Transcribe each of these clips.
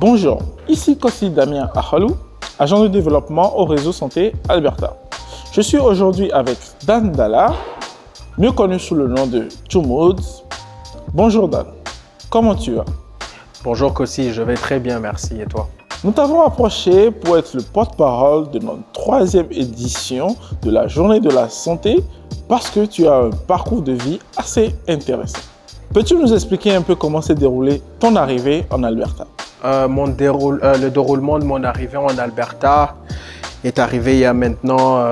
Bonjour, ici Kossi Damien Akhalou, agent de développement au réseau Santé Alberta. Je suis aujourd'hui avec Dan Dalla, mieux connu sous le nom de Two Moods. Bonjour Dan, comment tu vas? Bonjour Kossi, je vais très bien, merci. Et toi? Nous t'avons approché pour être le porte-parole de notre 3e édition de la Journée de la Santé parce que tu as un parcours de vie assez intéressant. Peux-tu nous expliquer un peu comment s'est déroulée ton arrivée en Alberta? Le déroulement de mon arrivée en Alberta est arrivé il y a maintenant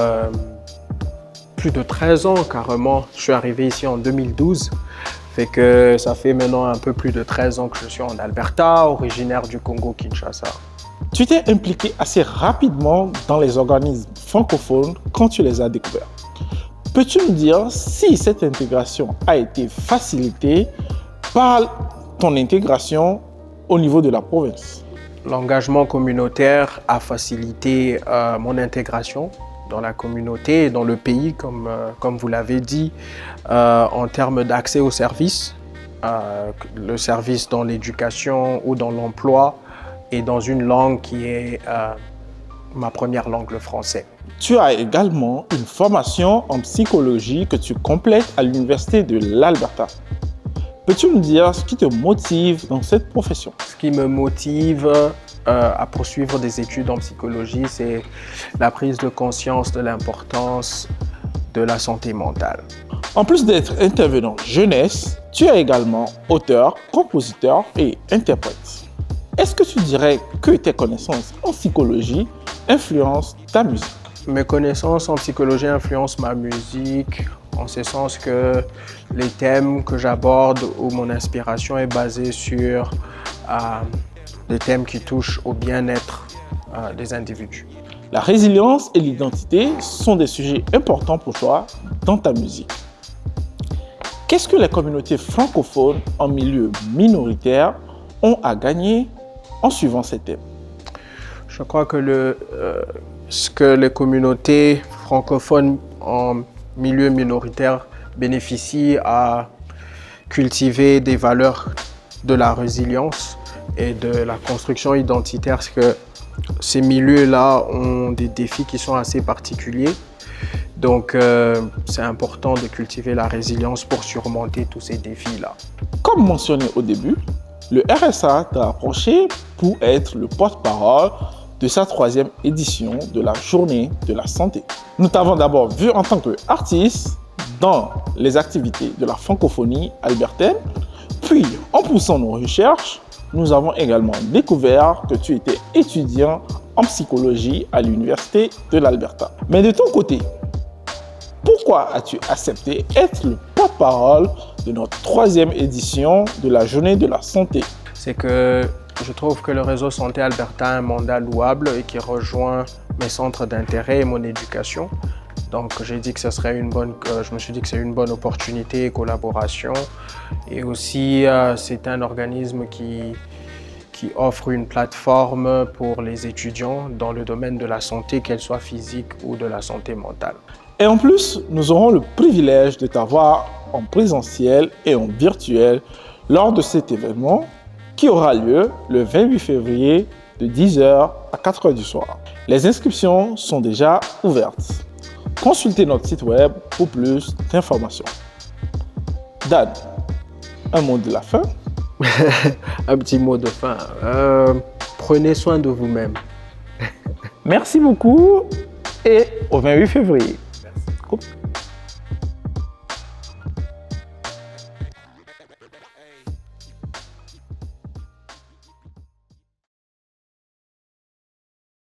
plus de 13 ans carrément. Je suis arrivé ici en 2012. Fait que ça fait maintenant un peu plus de 13 ans que je suis en Alberta, originaire du Congo-Kinshasa. Tu t'es impliqué assez rapidement dans les organismes francophones quand tu les as découverts. Peux-tu nous dire si cette intégration a été facilitée par ton intégration au niveau de la province? L'engagement communautaire a facilité mon intégration dans la communauté et dans le pays, comme vous l'avez dit, en termes d'accès aux services, le service dans l'éducation ou dans l'emploi et dans une langue qui est ma première langue, le français. Tu as également une formation en psychologie que tu complètes à l'Université de l'Alberta. Peux-tu nous dire ce qui te motive dans cette profession? Ce qui me motive à poursuivre des études en psychologie, c'est la prise de conscience de l'importance de la santé mentale. En plus d'être intervenant jeunesse, tu es également auteur, compositeur et interprète. Est-ce que tu dirais que tes connaissances en psychologie influencent ta musique? Mes connaissances en psychologie influencent ma musique en ce sens que les thèmes que j'aborde ou mon inspiration est basée sur des thèmes qui touchent au bien-être des individus. La résilience et l'identité sont des sujets importants pour toi dans ta musique. Qu'est-ce que les communautés francophones en milieu minoritaire ont à gagner en suivant ces thèmes? Je crois que ce que les communautés francophones en milieu minoritaire bénéficient à cultiver des valeurs de la résilience et de la construction identitaire, c'est que ces milieux-là ont des défis qui sont assez particuliers. Donc, c'est important de cultiver la résilience pour surmonter tous ces défis-là. Comme mentionné au début, le RSA t'a approché pour être le porte-parole de sa 3e édition de la Journée de la Santé. Nous t'avons d'abord vu en tant qu'artiste dans les activités de la francophonie albertaine, puis en poussant nos recherches, nous avons également découvert que tu étais étudiant en psychologie à l'Université de l'Alberta. Mais de ton côté, pourquoi as-tu accepté être le porte-parole de notre 3e édition de la Journée de la Santé? C'est que je trouve que le réseau Santé Alberta a un mandat louable et qui rejoint mes centres d'intérêt et mon éducation. Donc je me suis dit que c'est une bonne opportunité et collaboration. Et aussi, c'est un organisme qui offre une plateforme pour les étudiants dans le domaine de la santé, qu'elle soit physique ou de la santé mentale. Et en plus, nous aurons le privilège de t'avoir en présentiel et en virtuel lors de cet événement qui aura lieu le 28 février de 10h à 4h du soir. Les inscriptions sont déjà ouvertes. Consultez notre site web pour plus d'informations. Dan, un mot de la fin? Un petit mot de fin. Prenez soin de vous-même. Merci beaucoup et au 28 février. Merci.